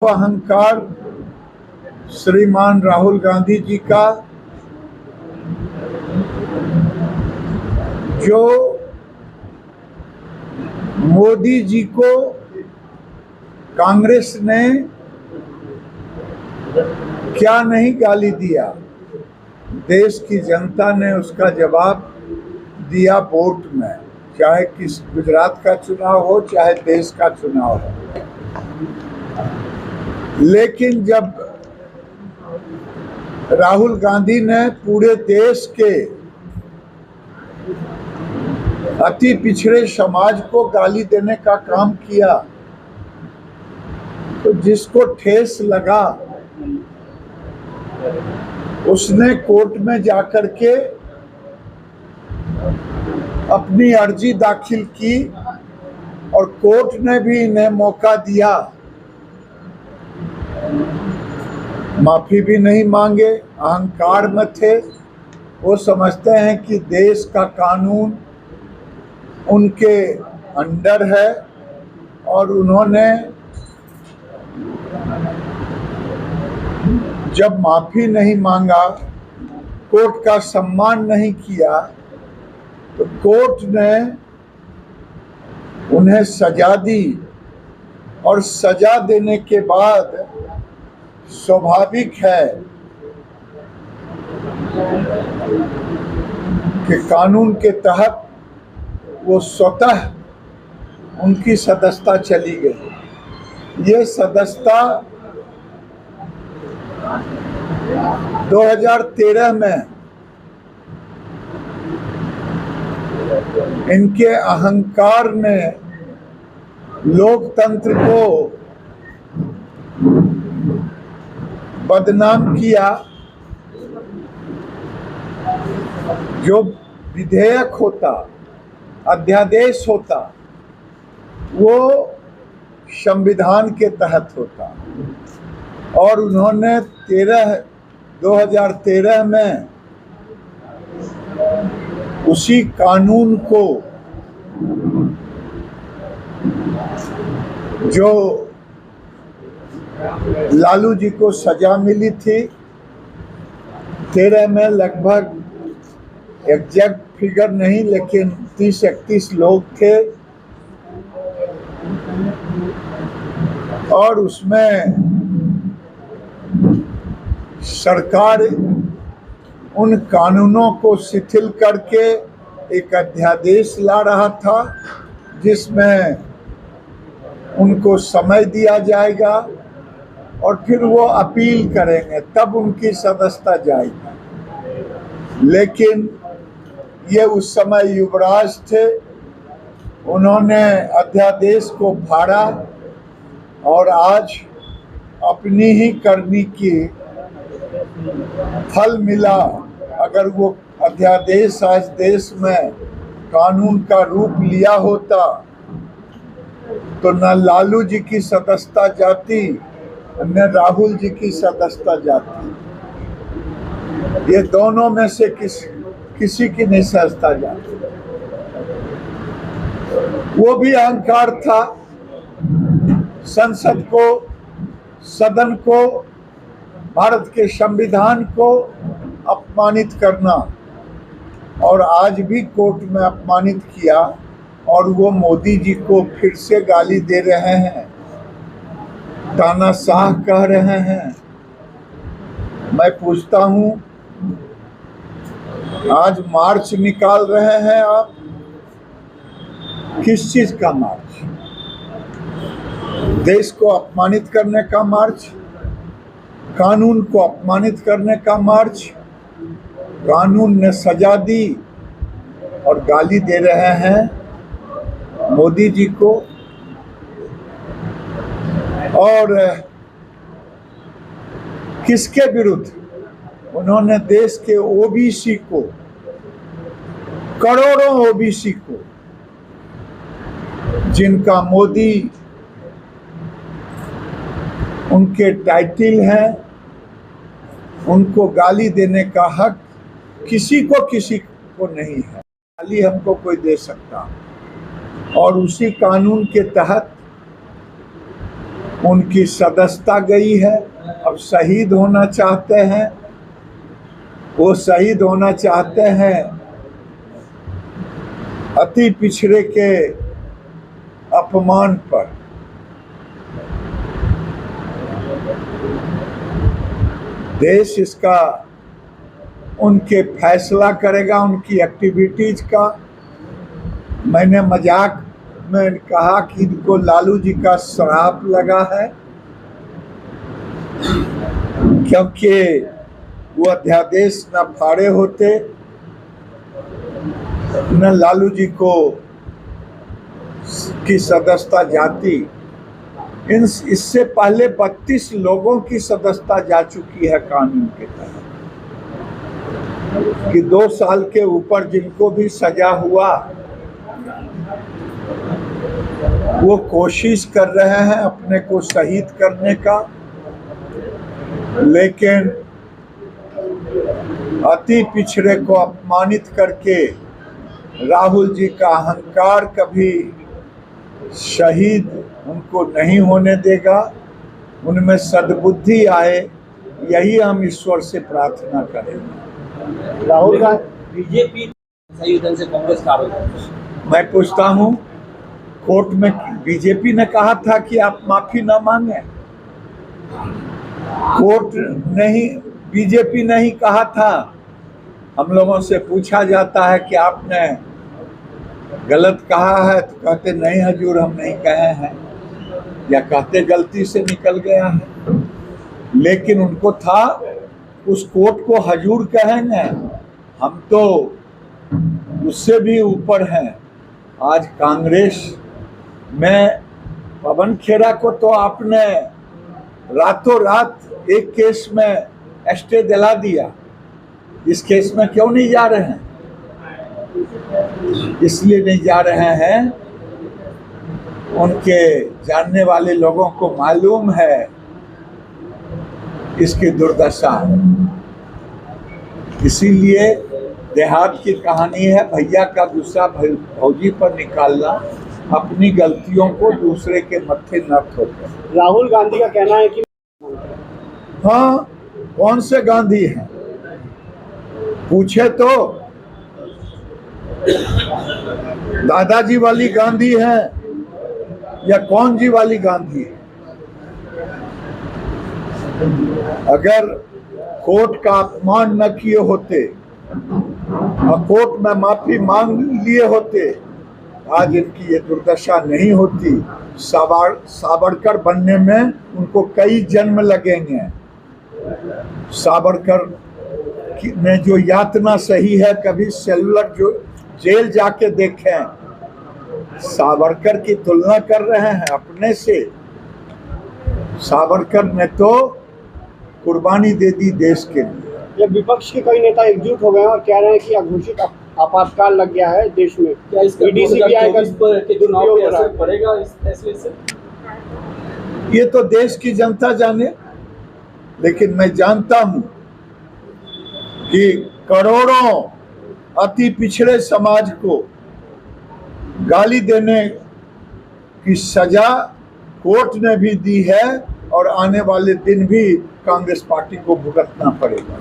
अहंकार श्रीमान राहुल गांधी जी का, जो मोदी जी को कांग्रेस ने क्या नहीं गाली दिया, देश की जनता ने उसका जवाब दिया वोट में। चाहे किस गुजरात का चुनाव हो, चाहे देश का चुनाव हो। लेकिन जब राहुल गांधी ने पूरे देश के अति पिछड़े समाज को गाली देने का काम किया, तो जिसको ठेस लगा उसने कोर्ट में जाकर के अपनी अर्जी दाखिल की और कोर्ट ने भी इन्हें मौका दिया। माफी भी नहीं मांगे, अहंकार में थे। वो समझते हैं कि देश का कानून उनके अंडर है और उन्होंने जब माफी नहीं मांगा, कोर्ट का सम्मान नहीं किया, तो कोर्ट ने उन्हें सजा दी। और सजा देने के बाद स्वाभाविक है कि कानून के तहत वो स्वतः उनकी सदस्यता चली गई। ये सदस्यता 2013 में इनके अहंकार ने लोकतंत्र को बदनाम किया। जो विधेयक होता, अध्यादेश होता, वो संविधान के तहत होता और उन्होंने 2013 में उसी कानून को, जो लालू जी को सजा मिली थी 13 में, लगभग एग्जैक्ट फिगर नहीं, लेकिन 30-31 लोग थे और उसमें सरकार उन कानूनों को शिथिल करके एक अध्यादेश ला रहा था जिसमें उनको समय दिया जाएगा और फिर वो अपील करेंगे, तब उनकी सदस्यता जाएगी। लेकिन ये उस समय युवराज थे, उन्होंने अध्यादेश को फाड़ा और आज अपनी ही करनी की फल मिला। अगर वो अध्यादेश आज देश में कानून का रूप लिया होता तो न लालू जी की सदस्यता जाती, न राहुल जी की सदस्यता जाती। ये दोनों में से किसी की नहीं सदस्यता जाती। वो भी अहंकार था, संसद को, सदन को, भारत के संविधान को अपमानित करना, और आज भी कोर्ट में अपमानित किया और वो मोदी जी को फिर से गाली दे रहे हैं, तानाशाह कह रहे हैं। मैं पूछता हूँ, आज मार्च निकाल रहे हैं आप, किस चीज का मार्च? देश को अपमानित करने का मार्च, कानून को अपमानित करने का मार्च। कानून ने सजा दी और गाली दे रहे हैं मोदी जी को। और किसके विरुद्ध? उन्होंने देश के ओबीसी को, करोड़ों ओबीसी को, जिनका मोदी उनके टाइटल हैं, उनको गाली देने का हक किसी को नहीं है। गाली हमको कोई दे सकता, और उसी कानून के तहत उनकी सदस्यता गई है, अब शहीद होना चाहते हैं। वो शहीद होना चाहते हैं अति पिछड़े के अपमान पर। देश इसका उनके फैसला करेगा, उनकी एक्टिविटीज का। मैंने मजाक में कहा कि इनको लालू जी का श्राप लगा है, क्योंकि वो अध्यादेश न फाड़े होते, न लालू जी को की सदस्यता जाती। इससे पहले 32 लोगों की सदस्यता जा चुकी है कानून के तहत, कि 2 साल के ऊपर जिनको भी सजा हुआ वो कोशिश कर रहे हैं अपने को शहीद करने का, लेकिन अति पिछड़े को अपमानित करके राहुल जी का अहंकार कभी शहीद उनको नहीं होने देगा। उनमें सद्बुद्धि आए, यही हम ईश्वर से प्रार्थना करेंगे। राहुल गांधी बीजेपी संयुद्धन से कांग्रेस का आरोप। मैं पूछता हूँ, कोर्ट में बीजेपी ने कहा था कि आप माफी ना मांगे? कोर्ट नहीं, बीजेपी नहीं कहा था। हम लोगों से पूछा जाता है कि आपने गलत कहा है, तो कहते नहीं हजूर हम नहीं कहे हैं, या कहते गलती से निकल गया है। लेकिन उनको था उस कोर्ट को हजूर कहेंगे, हम तो उससे भी ऊपर हैं। आज कांग्रेस में पवन खेड़ा को तो आपने रातों रात एक केस में स्टे दिला दिया, इस केस में क्यों नहीं जा रहे हैं? इसलिए नहीं जा रहे हैं, उनके जानने वाले लोगों को मालूम है इसकी दुर्दशा। इसीलिए देहात की कहानी है, भैया का गुस्सा भौजी पर निकालना, अपनी गलतियों को दूसरे के मत्थे न थोपे। राहुल गांधी का कहना है कि हाँ, कौन से गांधी हैं पूछे तो दादाजी वाली गांधी है या कौन जी वाली गांधी है? अगर कोर्ट का अपमान न किए होते और कोर्ट में माफी मांग लिए होते, आज इनकी ये दुर्दशा नहीं होती। सावरकर बनने में उनको कई जन्म लगेंगे। सावरकर ने जो यातना सही है, कभी सेलुलर जो जेल जाके देखें, सावरकर की तुलना कर रहे हैं अपने से। सावरकर ने तो कुर्बानी दे दी देश के लिए। ये विपक्ष के कई नेता एकजुट हो गए हैं और कह रहे हैं कि अघोषित आपातकाल लग गया है देश में। क्या इसका CBI का चुनाव पे असर पड़ेगा इस फैसले से? ये तो देश की जनता जाने, लेकिन मैं जानता हूं कि करोड़ों अति पिछड़े समाज को गाली देने की सजा कोर्ट ने भी दी है, और आने वाले दिन भी कांग्रेस पार्टी को भुगतना पड़ेगा।